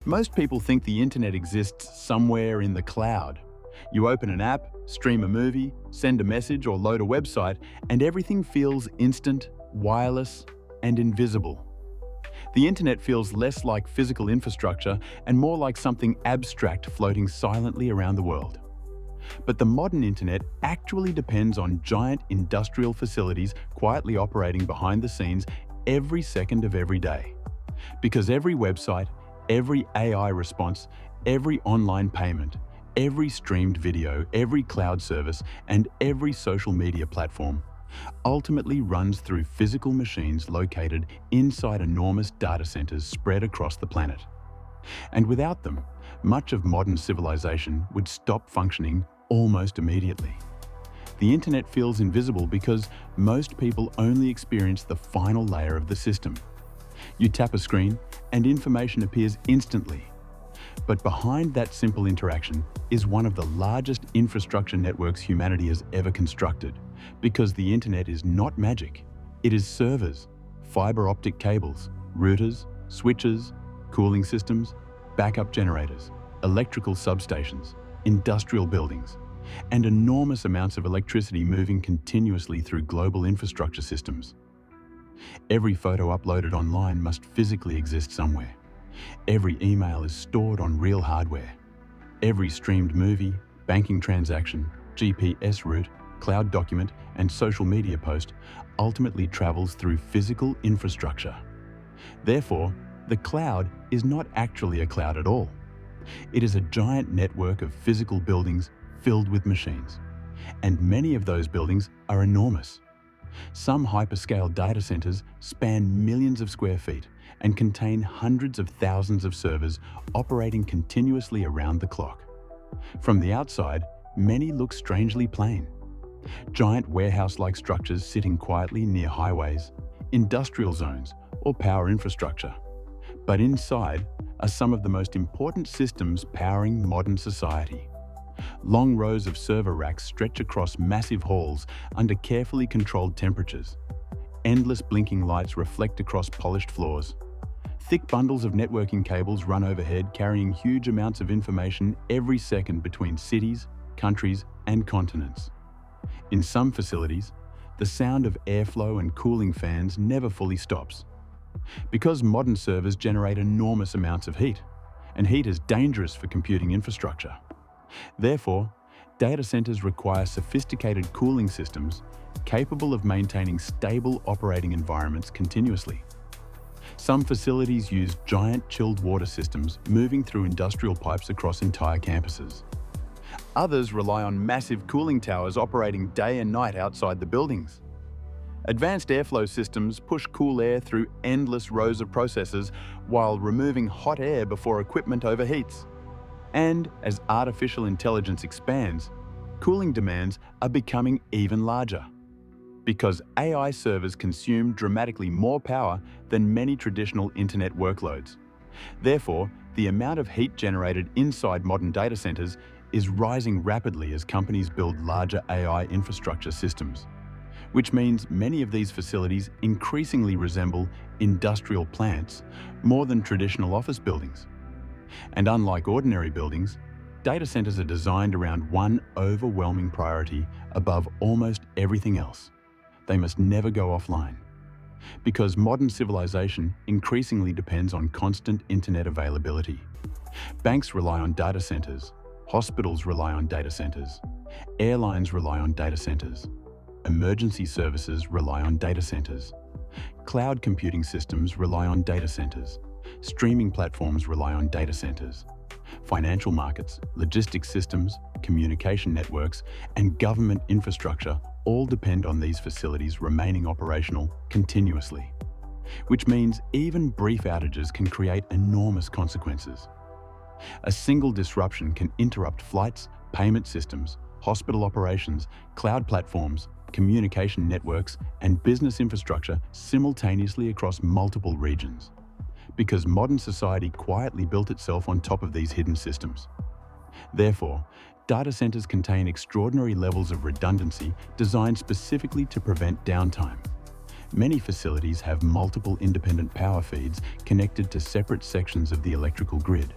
Most people think the internet exists somewhere in the cloud. You open an app, stream a movie, send a message or load a website, and everything feels instant, wireless, and invisible. The internet feels less like physical infrastructure and more like something abstract floating silently around the world. But the modern internet actually depends on giant industrial facilities quietly operating behind the scenes every second of every day. Because every website, every AI response, every online payment, every streamed video, every cloud service, and every social media platform ultimately runs through physical machines located inside enormous data centers spread across the planet. And without them, much of modern civilization would stop functioning almost immediately. The internet feels invisible because most people only experience the final layer of the system. You tap a screen and information appears instantly. But behind that simple interaction is one of the largest infrastructure networks humanity has ever constructed, because the internet is not magic. It is servers, fiber-optic cables, routers, switches, cooling systems, backup generators, electrical substations, industrial buildings, and enormous amounts of electricity moving continuously through global infrastructure systems. Every photo uploaded online must physically exist somewhere. Every email is stored on real hardware. Every streamed movie, banking transaction, GPS route, cloud document, and social media post ultimately travels through physical infrastructure. Therefore, the cloud is not actually a cloud at all. It is a giant network of physical buildings filled with machines. And many of those buildings are enormous. Some hyperscale data centers span millions of square feet and contain hundreds of thousands of servers operating continuously around the clock. From the outside, many look strangely plain. Giant warehouse-like structures sitting quietly near highways, industrial zones, or power infrastructure. But inside are some of the most important systems powering modern society. Long rows of server racks stretch across massive halls under carefully controlled temperatures. Endless blinking lights reflect across polished floors. Thick bundles of networking cables run overhead, carrying huge amounts of information every second between cities, countries, and continents. In some facilities, the sound of airflow and cooling fans never fully stops. Because modern servers generate enormous amounts of heat, and heat is dangerous for computing infrastructure. Therefore, data centers require sophisticated cooling systems capable of maintaining stable operating environments continuously. Some facilities use giant chilled water systems moving through industrial pipes across entire campuses. Others rely on massive cooling towers operating day and night outside the buildings. Advanced airflow systems push cool air through endless rows of processors while removing hot air before equipment overheats. And as artificial intelligence expands, cooling demands are becoming even larger. Because AI servers consume dramatically more power than many traditional internet workloads. Therefore, the amount of heat generated inside modern data centers is rising rapidly as companies build larger AI infrastructure systems, which means many of these facilities increasingly resemble industrial plants more than traditional office buildings. And unlike ordinary buildings, data centers are designed around one overwhelming priority above almost everything else. They must never go offline. Because modern civilization increasingly depends on constant internet availability. Banks rely on data centers, hospitals rely on data centers, airlines rely on data centers, emergency services rely on data centers, cloud computing systems rely on data centers, streaming platforms rely on data centers. Financial markets, logistics systems, communication networks, and government infrastructure all depend on these facilities remaining operational continuously, which means even brief outages can create enormous consequences. A single disruption can interrupt flights, payment systems, hospital operations, cloud platforms, communication networks, and business infrastructure simultaneously across multiple regions. Because modern society quietly built itself on top of these hidden systems. Therefore, data centers contain extraordinary levels of redundancy designed specifically to prevent downtime. Many facilities have multiple independent power feeds connected to separate sections of the electrical grid.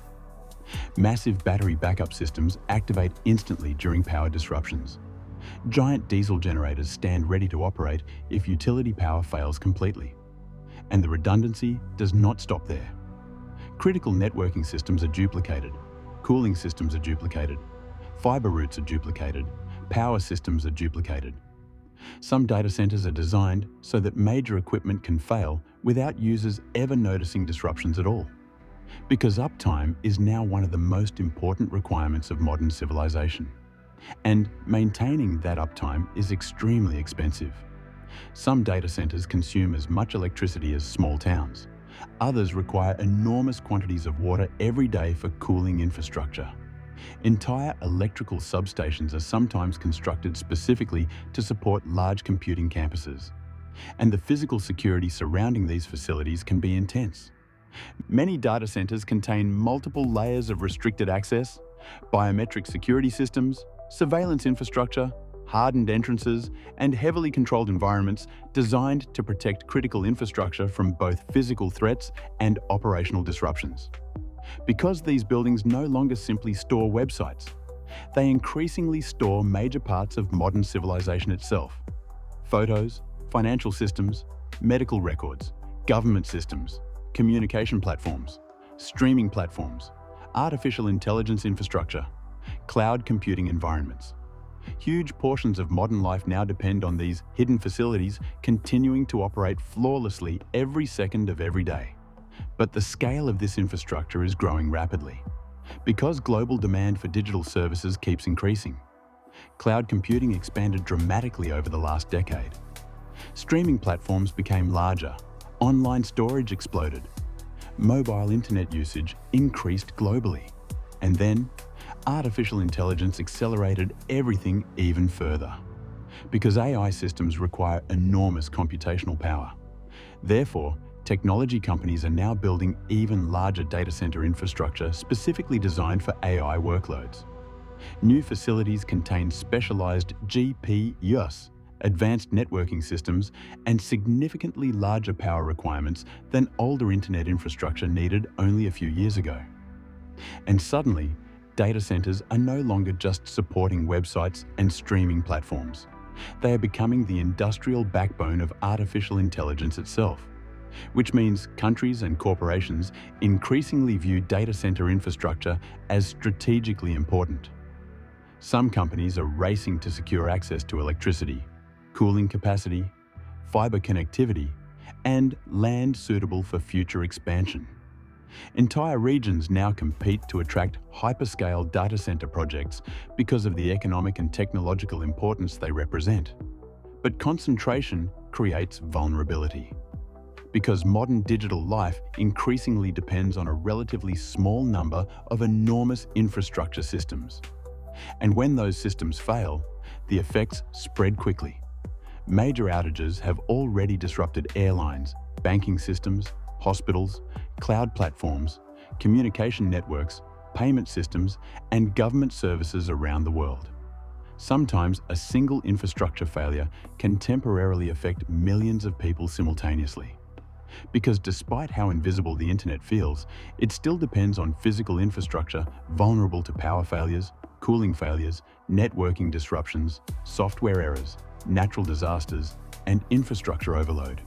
Massive battery backup systems activate instantly during power disruptions. Giant diesel generators stand ready to operate if utility power fails completely. And the redundancy does not stop there. Critical networking systems are duplicated, cooling systems are duplicated, fiber routes are duplicated, power systems are duplicated. Some data centers are designed so that major equipment can fail without users ever noticing disruptions at all. Because uptime is now one of the most important requirements of modern civilization. And maintaining that uptime is extremely expensive. Some data centers consume as much electricity as small towns. Others require enormous quantities of water every day for cooling infrastructure. Entire electrical substations are sometimes constructed specifically to support large computing campuses. And the physical security surrounding these facilities can be intense. Many data centers contain multiple layers of restricted access, biometric security systems, surveillance infrastructure, hardened entrances, and heavily controlled environments designed to protect critical infrastructure from both physical threats and operational disruptions. Because these buildings no longer simply store websites, they increasingly store major parts of modern civilization itself. Photos, financial systems, medical records, government systems, communication platforms, streaming platforms, artificial intelligence infrastructure, cloud computing environments. Huge portions of modern life now depend on these hidden facilities continuing to operate flawlessly every second of every day. But the scale of this infrastructure is growing rapidly. Because global demand for digital services keeps increasing. Cloud computing expanded dramatically over the last decade. Streaming platforms became larger. Online storage exploded. Mobile internet usage increased globally. And then, artificial intelligence accelerated everything even further. Because AI systems require enormous computational power. Therefore, technology companies are now building even larger data center infrastructure specifically designed for AI workloads. New facilities contain specialized GPUs, advanced networking systems, and significantly larger power requirements than older internet infrastructure needed only a few years ago. And suddenly, data centers are no longer just supporting websites and streaming platforms. They are becoming the industrial backbone of artificial intelligence itself, which means countries and corporations increasingly view data center infrastructure as strategically important. Some companies are racing to secure access to electricity, cooling capacity, fiber connectivity, and land suitable for future expansion. Entire regions now compete to attract hyperscale data center projects because of the economic and technological importance they represent. But concentration creates vulnerability. Because modern digital life increasingly depends on a relatively small number of enormous infrastructure systems. And when those systems fail, the effects spread quickly. Major outages have already disrupted airlines, banking systems, hospitals, cloud platforms, communication networks, payment systems, and government services around the world. Sometimes a single infrastructure failure can temporarily affect millions of people simultaneously. Because despite how invisible the internet feels, it still depends on physical infrastructure vulnerable to power failures, cooling failures, networking disruptions, software errors, natural disasters, and infrastructure overload.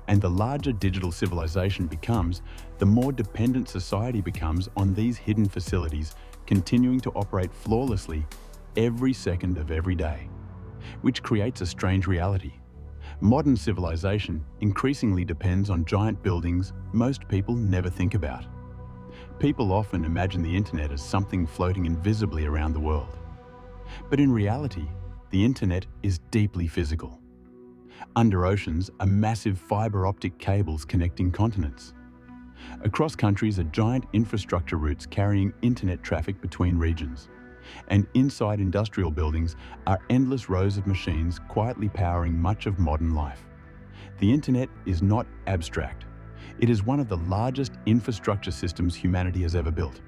And the larger digital civilization becomes, the more dependent society becomes on these hidden facilities continuing to operate flawlessly every second of every day, which creates a strange reality. Modern civilization increasingly depends on giant buildings most people never think about. People often imagine the internet as something floating invisibly around the world. But in reality, the internet is deeply physical. Under oceans are massive fiber-optic cables connecting continents. Across countries are giant infrastructure routes carrying internet traffic between regions. And inside industrial buildings are endless rows of machines quietly powering much of modern life. The internet is not abstract. It is one of the largest infrastructure systems humanity has ever built.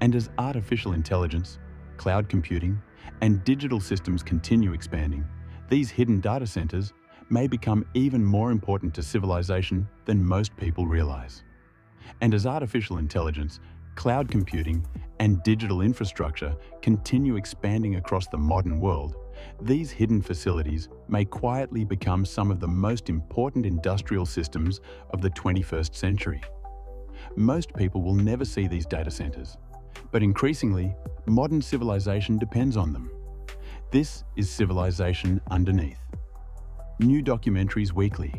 And as artificial intelligence, cloud computing, and digital systems continue expanding, these hidden data centers may become even more important to civilization than most people realize. And as artificial intelligence, cloud computing, and digital infrastructure continue expanding across the modern world, these hidden facilities may quietly become some of the most important industrial systems of the 21st century. Most people will never see these data centers, but increasingly, modern civilization depends on them. This is Civilization Underneath. New documentaries weekly.